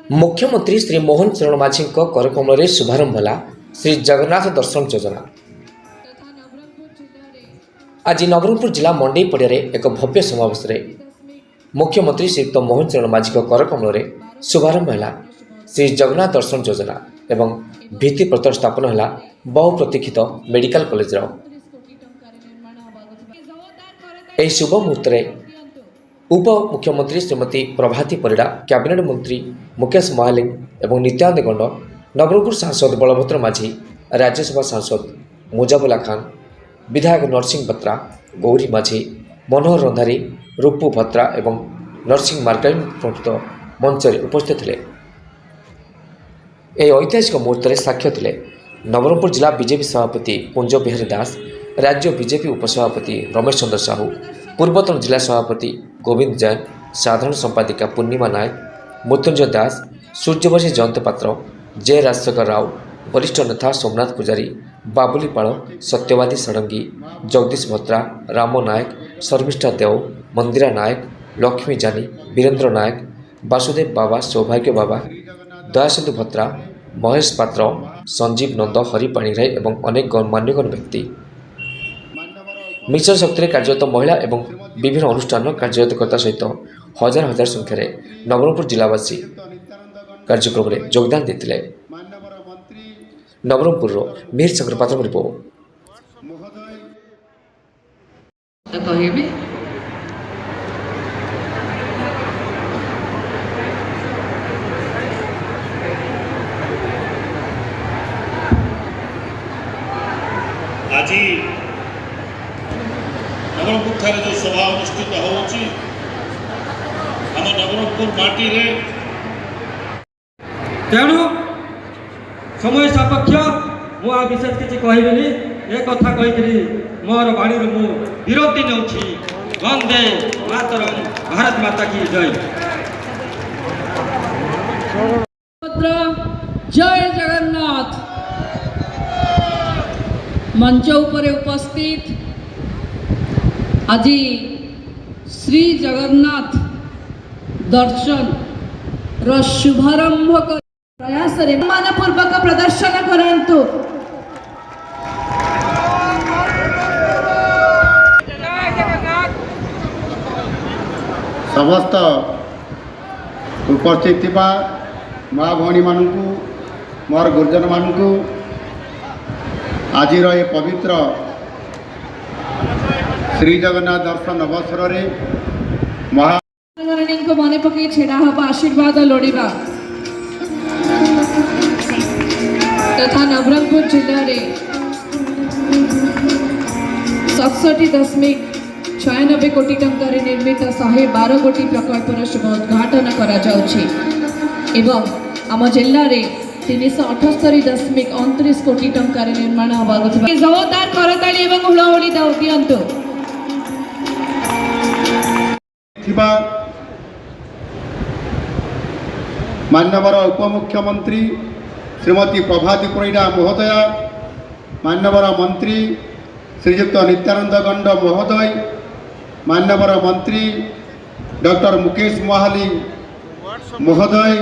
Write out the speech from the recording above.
मुख्यमंत्री श्री मोहन चरण माझी करकमल शुभारंभ है श्री जगन्नाथ दर्शन योजना। आज नवरंगपुर जिला मंडई पड़िया एक भव्य समावेश मुख्यमंत्री श्रीयुक्त मोहन चरण माझी करकमल शुभारंभ है श्री जगन्नाथ दर्शन योजना एवं भित्तिप्रस्तर स्थापन है बहुप्रतीक्षित मेडिकल कॉलेज। शुभ मुहूर्त उप मुख्यमंत्री श्रीमती प्रभाती परिड़ा, कैबिनेट मंत्री मुकेश महालिंग एवं नित्यानंद गंड, नवरंगपुर सांसद बलभद्र माझी, राज्यसभा सांसद मुजाबुल्ला खान, विधायक नरसिंह बत्रा, गौरी माझी, मनोहर रंधारी, रूपू भत्रा एवं नरसिंह मार्काइन प्रमुख मंच उपस्थित थे। यह ऐतिहासिक मुहूर्त साक्ष्य थे नवरंगपुर जिला बीजेपी सभापति कुंज बिहारी दास, राज्य बीजेपी उपसभापति रमेश चंद्र साहू, पूर्वतन जिला सभापति गोविंद जैन, साधारण संपादिका पूर्णिमा नायक, मृत्युंजय दास, सूर्यवंशी जयंत पात्र, जय राजशेखर राव, वरिष्ठ नेता सोमनाथ पुजारी, बाबुली पाड़, सत्यवादी षडंगी, जगदीश भत्रा, राम नायक, शर्मिष्ठा देव, मंदिरा नायक, लक्ष्मी जानी, वीरेंद्र नायक, वासुदेव बाबा, सौभाग्य बाबा, दयासिंधु भत्रा, महेश पात्र, संजीव नंद, हरि पाणिग्राही एवं अनेक गणमान्यगण व्यक्ति मिशन शक्ति कार्यरत महिला एवं विभिन्न अनुष्ठान कार्यरतकर्ता सहित हजार हजार संख्यार नवरंगपुर जिलावासी कार्यक्रम में योगदान देते। नवरंगपुर मिहिर शंकर पात्र रिपोर्ट। आज नवरंगपुर ठारे जो सभा अनुष्ठित होउची हम नवरंगपुर माटी रे तेणु समय सापेक्ष मु आ विशेष किसी कहबेनी ए कथा कहिकरी मोर बाणी मु विरति नेउछि। वंदे मातरम, भारत माता की जय। जय जगन्नाथ। मंच उपरे उपस्थित आज श्री जगन्नाथ दर्शन रो शुभारंभ प्रयास मानपूर्वक प्रदर्शन करंतु। समस्त उपस्थित थिबा माँ भौणी मानू मोर गुरुजन मानू आज ये पवित्र श्री जगन्नाथ दर्शन अवसर रे को मन पकई छेड़ा हवा आशीर्वाद लोड़ा तथा नवरंगपुर जिले में 67.96 कोटी टंकार निर्मित 112 कोटी प्रकल्पर शुभ उद्घाटन एवं आम जिले में 378.29 कोटी टंकार निर्माण होगा। जोरदार करताली एवं हुलाहुली दियंतु। माननीय उपमुख्यमंत्री श्रीमती प्रभाती परिड़ा महोदय, माननीय मंत्री श्रीयुक्त नित्यानंद गंड महोदय, माननीय मंत्री डॉक्टर मुकेश महाली महोदय,